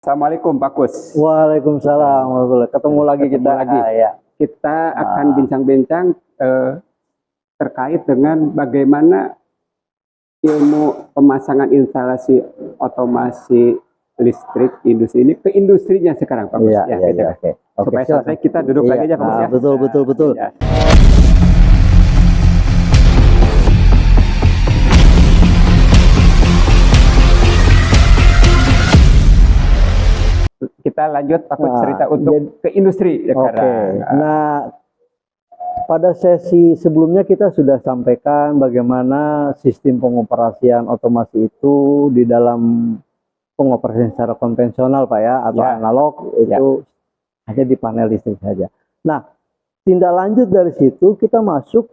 Assalamualaikum Pak Kus. Waalaikumsalam warahmatullahi. Ketemu lagi Ketemu kita. lagi. Ya. Kita akan bincang-bincang terkait dengan bagaimana ilmu pemasangan instalasi otomasi listrik industri ini ke industrinya sekarang Pak Kus. Iya, iya, gitu. iya. Oke. Supaya silakan. selesai kita duduk lagi aja Pak Kus ya. Betul. Ya. Kita lanjut Pak Kus cerita untuk ke industri sekarang. Nah, pada sesi sebelumnya kita sudah sampaikan bagaimana sistem pengoperasian otomasi itu di dalam pengoperasian secara konvensional Pak ya, atau analog itu hanya di panel listrik saja. Nah, tindak lanjut dari situ kita masuk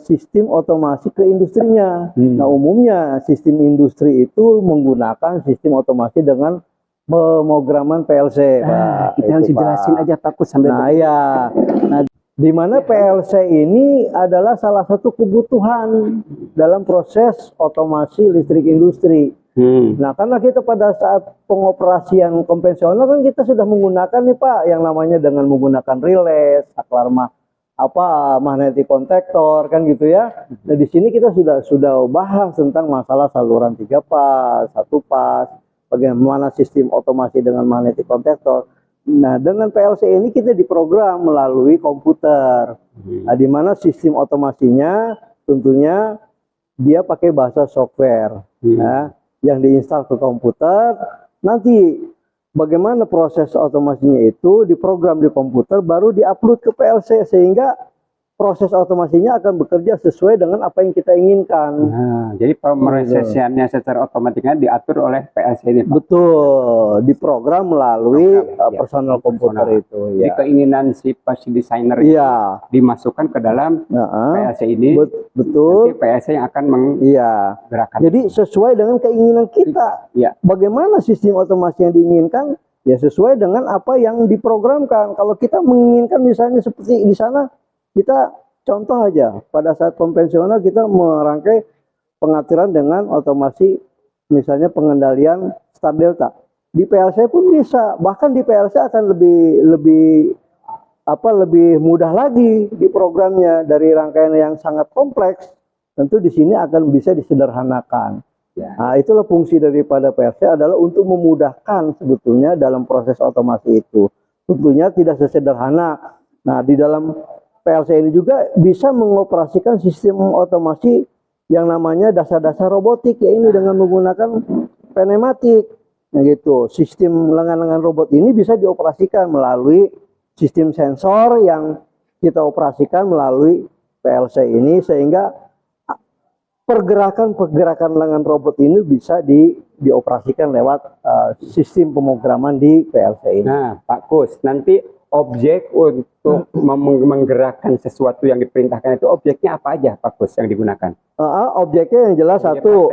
sistem otomasi ke industrinya. Nah, umumnya sistem industri itu menggunakan sistem otomasi dengan pemrograman PLC, Pak. Kita harus jelasin aja Pak Kus sambil Nah, di mana PLC ini adalah salah satu kebutuhan dalam proses otomasi listrik industri. Nah, karena kita pada saat pengoperasian konvensional kan kita sudah menggunakan nih Pak yang namanya dengan menggunakan relay, saklar magnetic kontaktor kan gitu ya. Nah, di sini kita sudah bahas tentang masalah saluran 3 pas, 1 pas, bagaimana sistem otomasi dengan magnetic kontaktor. Nah, dengan PLC ini kita diprogram melalui komputer. Nah, di mana sistem otomasinya tentunya dia pakai bahasa software. Ya, yang diinstal ke komputer, nanti bagaimana proses otomasinya itu diprogram di komputer, baru diupload ke PLC, sehingga proses otomasinya akan bekerja sesuai dengan apa yang kita inginkan. Nah, jadi pemrosesiannya secara otomatisnya diatur oleh PLC ini Pak? Betul, diprogram melalui personal komputer itu. Jadi keinginan si pasti desainer dimasukkan ke dalam PLC ini. Betul. Nanti PLC yang akan menggerakkan. Jadi sesuai dengan keinginan kita. Bagaimana sistem otomasi yang diinginkan? Ya sesuai dengan apa yang diprogramkan. Kalau kita menginginkan misalnya seperti di sana, kita contoh aja, pada saat konvensional kita merangkai pengaturan dengan otomasi, misalnya pengendalian start delta. Di PLC pun bisa, bahkan di PLC akan lebih mudah lagi di programnya. Dari rangkaian yang sangat kompleks, tentu di sini akan bisa disederhanakan. Nah, itulah fungsi daripada PLC adalah untuk memudahkan sebetulnya dalam proses otomasi itu. Tentunya tidak sesederhana. Nah, di dalam PLC ini juga bisa mengoperasikan sistem otomasi yang namanya dasar-dasar robotik, ya ini dengan menggunakan pneumatik. Nah gitu, sistem lengan-lengan robot ini bisa dioperasikan melalui sistem sensor yang kita operasikan melalui PLC ini, sehingga pergerakan lengan robot ini bisa dioperasikan lewat sistem pemrograman di PLC ini. Nah, Pak Kus, nanti objek untuk menggerakkan sesuatu yang diperintahkan itu objeknya apa aja Pak Kus yang digunakan? Objeknya yang jelas satu,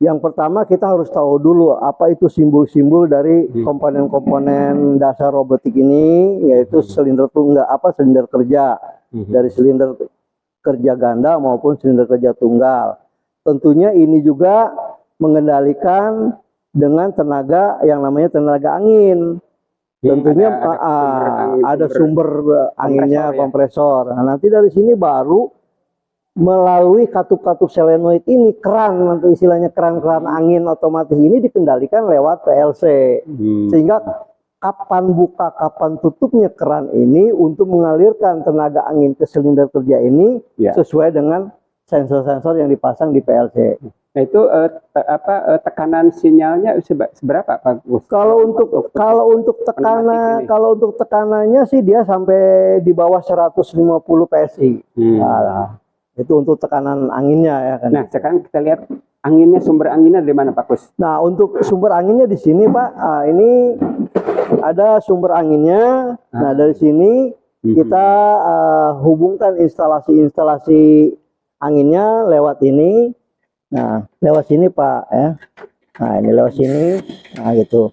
yang pertama kita harus tahu dulu apa itu simbol-simbol dari komponen-komponen dasar robotik ini, yaitu silinder tunggal, silinder kerja, dari silinder kerja ganda maupun silinder kerja tunggal. Tentunya ini juga mengendalikan dengan tenaga yang namanya tenaga angin. Tentunya ada sumber anginnya, kompresor. Nah, nanti dari sini baru melalui katup-katup solenoid ini, keran, nanti istilahnya keran-keran angin otomatis ini dikendalikan lewat PLC. Sehingga kapan buka, kapan tutupnya keran ini untuk mengalirkan tenaga angin ke silinder kerja ini sesuai dengan sensor-sensor yang dipasang di PLC. Nah itu tekanan sinyalnya seberapa Pak Gus? Kalau untuk tekanannya sih dia sampai di bawah 150 PSI. Nah, itu untuk tekanan anginnya ya kan. Nah, sekarang kita lihat anginnya, sumber anginnya dari mana Pak Gus? Nah, untuk sumber anginnya di sini Pak. Ini ada sumber anginnya. Nah, dari sini kita hubungkan instalasi anginnya lewat ini. Nah, lewat sini Pak ya. Nah, ini lewat sini. Nah, gitu.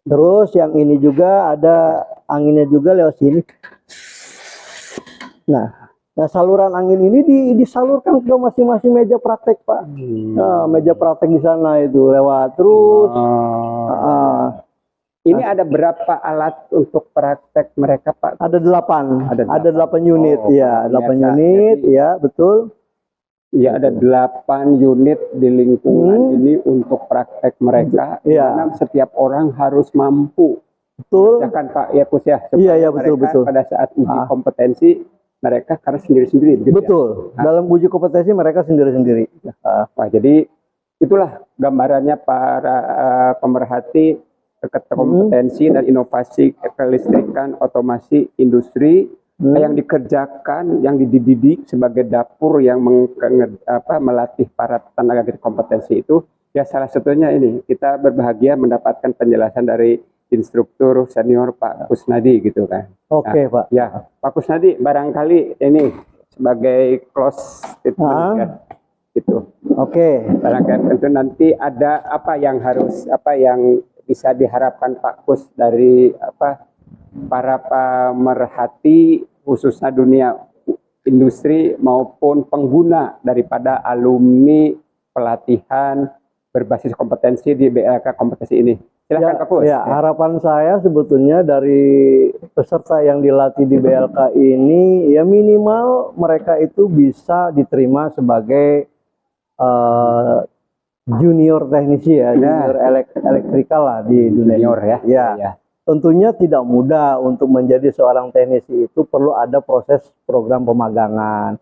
Terus yang ini juga ada anginnya juga lewat sini. Nah, saluran angin ini disalurkan ke masing-masing meja praktek Pak. Nah, meja praktek di sana itu lewat terus. Ini ada berapa alat untuk praktek mereka, Pak? Ada 8. Ada Ada 8 unit, Oh, ya, 8 biasa. unit, Jadi- ya, betul. Ya, ada 8 unit di lingkungan ini untuk praktek mereka. Di Iya. mana setiap orang harus mampu. Betul. Ya kan, Pak? Ya, Kus, ya. Iya, iya, betul, mereka betul. pada saat uji Ah. kompetensi, mereka karena sendiri-sendiri. Gitu ya? Betul. Dalam uji kompetensi mereka sendiri-sendiri. Wah, jadi itulah gambarannya para pemerhati kompetensi dan inovasi kelistrikan, otomasi, industri yang dikerjakan, yang dididik sebagai dapur yang melatih para tenaga kerja kompetensi itu. Ya, salah satunya ini kita berbahagia mendapatkan penjelasan dari instruktur senior Pak Kusnadi gitu kan. Oke, Pak. Ya, Pak Kusnadi, barangkali ini sebagai close statement kan, gitu. Oke. Barangkali tentu nanti ada apa yang bisa diharapkan Pak Kus dari para pemerhati khususnya dunia industri maupun pengguna daripada alumni pelatihan berbasis kompetensi di BLK kompetensi ini. Silakan Pak Kus. Ya, harapan saya sebetulnya dari peserta yang dilatih di BLK ini ya minimal mereka itu bisa diterima sebagai junior teknisi ya, junior elektrikal lah di dunia. Junior ya. Ya. Tentunya tidak mudah untuk menjadi seorang teknisi, itu perlu ada proses program pemagangan.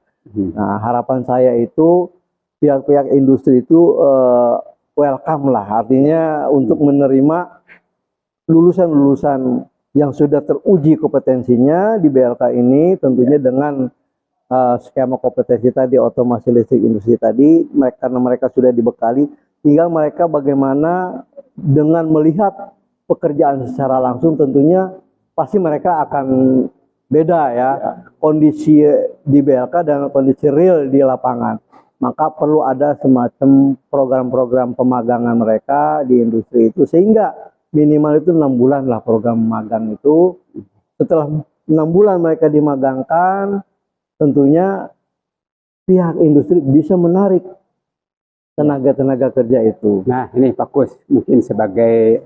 Nah, harapan saya itu pihak-pihak industri itu welcome lah, artinya untuk menerima lulusan-lulusan yang sudah teruji kompetensinya di BLK ini, tentunya dengan skema kompetensi tadi, otomasi listrik industri tadi, karena mereka sudah dibekali, tinggal mereka bagaimana dengan melihat pekerjaan secara langsung, tentunya pasti mereka akan beda ya, kondisi di BLK dan kondisi real di lapangan. Maka perlu ada semacam program-program pemagangan mereka di industri itu, sehingga minimal itu 6 bulan lah program magang itu. Setelah 6 bulan mereka dimagangkan, tentunya pihak industri bisa menarik tenaga-tenaga kerja itu. Nah, ini Pak Kus, mungkin sebagai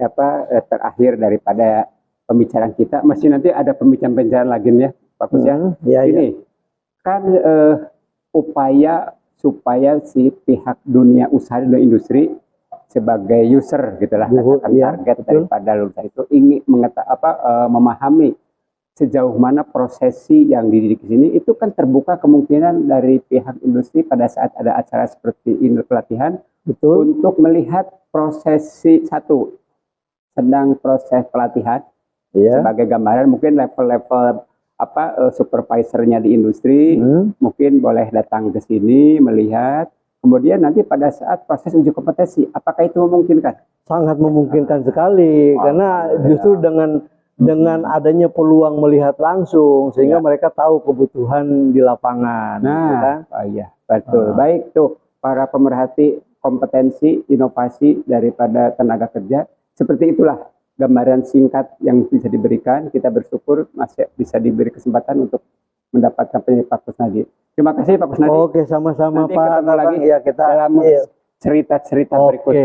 terakhir daripada pembicaraan kita, masih nanti ada pembicaraan lagi nih ya, Pak Kus ya. Ini kan upaya supaya si pihak dunia usaha dan industri sebagai user gitulah target daripada lulusan itu ingin memahami sejauh mana prosesi yang dididik di sini, itu kan terbuka kemungkinan dari pihak industri pada saat ada acara seperti ini pelatihan untuk melihat prosesi sedang proses pelatihan sebagai gambaran, mungkin level-level supervisornya di industri mungkin boleh datang ke sini melihat, kemudian nanti pada saat proses uji kompetensi apakah itu memungkinkan? Sangat memungkinkan sekali, karena justru dengan adanya peluang melihat langsung sehingga mereka tahu kebutuhan di lapangan. Nah, iya betul. Baik tuh para pemerhati kompetensi inovasi daripada tenaga kerja, seperti itulah gambaran singkat yang bisa diberikan. Kita bersyukur masih bisa diberi kesempatan untuk mendapatkan penjelasan Pak Kusnadi. Terima kasih Pak Kusnadi. Oke, sama-sama Pak. Nanti ketemu lagi ya kita dalam cerita-cerita berikutnya.